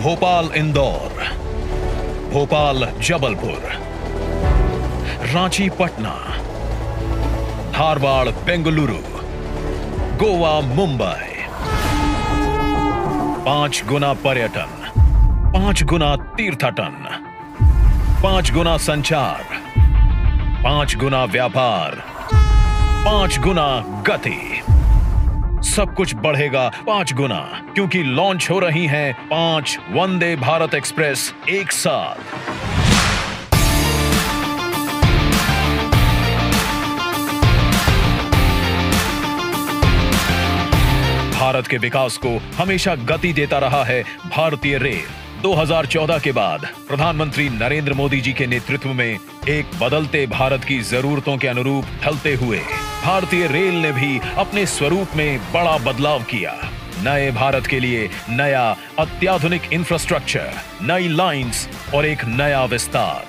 भोपाल इंदौर, भोपाल जबलपुर, रांची पटना, धारवाड़ बेंगलुरु, गोवा मुंबई। 5 गुना पर्यटन, 5 गुना तीर्थाटन, 5 गुना संचार, 5 गुना व्यापार, 5 गुना गति। सब कुछ बढ़ेगा 5 गुना, क्योंकि लॉन्च हो रही हैं 5 वंदे भारत एक्सप्रेस एक साथ। भारत के विकास को हमेशा गति देता रहा है भारतीय रेल। 2014 के बाद प्रधानमंत्री नरेंद्र मोदी जी के नेतृत्व में एक बदलते भारत की जरूरतों के अनुरूप ढलते हुए भारतीय रेल ने भी अपने स्वरूप में बड़ा बदलाव किया। नए भारत के लिए नया अत्याधुनिक इंफ्रास्ट्रक्चर, नई लाइंस और एक नया विस्तार।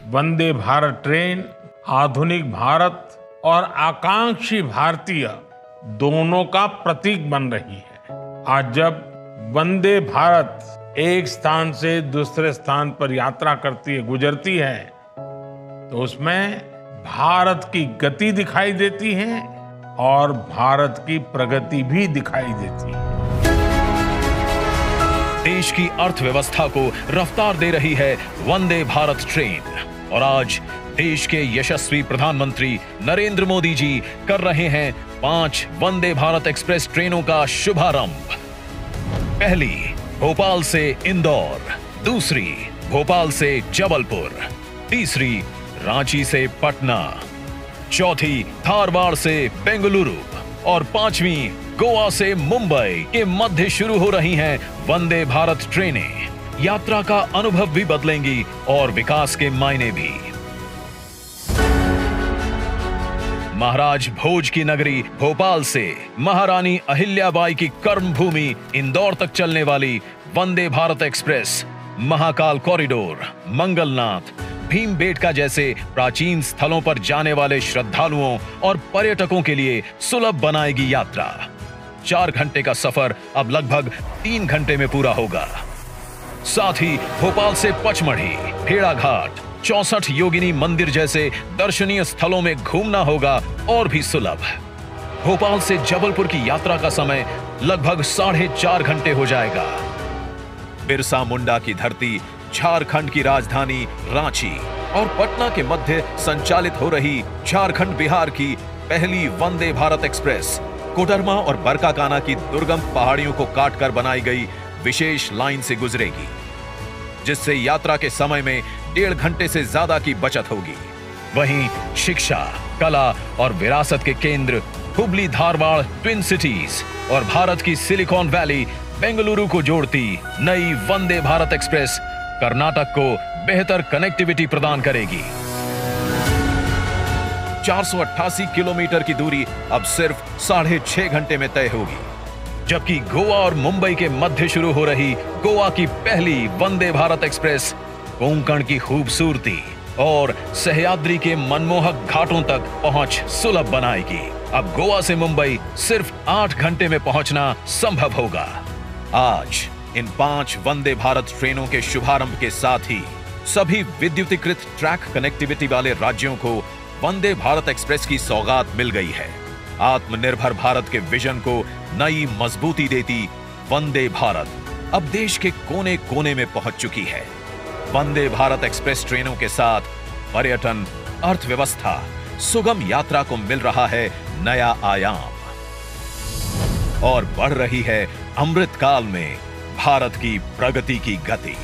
वंदे भारत ट्रेन आधुनिक भारत और आकांक्षी भारतीय दोनों का प्रतीक बन रही है। आज जब वंदे भारत एक स्थान से दूसरे स्थान पर यात्रा करती है, गुजरती है, तो उसमें भारत की गति दिखाई देती है और भारत की प्रगति भी दिखाई देती है। देश की अर्थव्यवस्था को रफ्तार दे रही है वंदे भारत ट्रेन और आज देश के यशस्वी प्रधानमंत्री नरेंद्र मोदी जी कर रहे हैं 5 वंदे भारत एक्सप्रेस ट्रेनों का शुभारंभ। पहली भोपाल से इंदौर, दूसरी भोपाल से जबलपुर, तीसरी रांची से पटना, चौथी धारवाड़ से बेंगलुरु और 5वीं गोवा से मुंबई के मध्य शुरू हो रही हैं वंदे भारत ट्रेनें। यात्रा का अनुभव भी बदलेंगी और विकास के मायने भी। महाराज भोज की नगरी भोपाल से महारानी अहिल्याबाई की कर्मभूमि इंदौर तक चलने वाली वंदे भारत एक्सप्रेस महाकाल कॉरिडोर, मंगलनाथ, भीमबेटका जैसे प्राचीन स्थलों पर जाने वाले श्रद्धालुओं और पर्यटकों के लिए सुलभ बनाएगी यात्रा। 4 घंटे का सफर अब लगभग 3 घंटे में पूरा होगा। साथ ही भोपाल से पचमढ़ी, भेड़ाघाट, 64 योगिनी मंदिर जैसे दर्शनीय स्थलों में घूमना होगा और भी सुलभ। भोपाल से जबलपुर की यात्रा का समय लगभग 4.5 घंटे हो जाएगा। बिरसा मुंडा की धरती, झारखंड की राजधानी रांची और पटना के मध्य संचालित हो रही झारखंड बिहार की पहली वंदे भारत एक्सप्रेस कोडरमा और बरकाकाना की दुर्गम पहाड़ियों को काटकर बनाई गई विशेष लाइन से गुजरेगी, जिससे यात्रा के समय में 1.5 घंटे से ज्यादा की बचत होगी। वहीं शिक्षा, कला और विरासत के केंद्र हुबली धारवाड़ ट्विन सिटीज और भारत की सिलिकॉन वैली बेंगलुरु को जोड़ती नई वंदे भारत एक्सप्रेस कर्नाटक को बेहतर कनेक्टिविटी प्रदान करेगी। 488 किलोमीटर की दूरी अब सिर्फ 6.5 घंटे में तय होगी, जबकि गोवा और मुंबई के मध्य शुरू हो रही गोवा की पहली वंदे भारत एक्सप्रेस कोंकण की खूबसूरती और सह्याद्री के मनमोहक घाटों तक पहुंच सुलभ बनाएगी। अब गोवा से मुंबई सिर्फ 8 घंटे में पहुंचना संभव होगा। आज इन 5 वंदे भारत ट्रेनों के शुभारंभ के साथ ही सभी विद्युतीकृत ट्रैक कनेक्टिविटी वाले राज्यों को वंदे भारत एक्सप्रेस की सौगात मिल गई है। आत्मनिर्भर भारत के विजन को नई मजबूती देती वंदे भारत अब देश के कोने कोने में पहुंच चुकी है। वंदे भारत एक्सप्रेस ट्रेनों के साथ पर्यटन, अर्थव्यवस्था, सुगम यात्रा को मिल रहा है नया आयाम और बढ़ रही है अमृत काल में भारत की प्रगति की गति।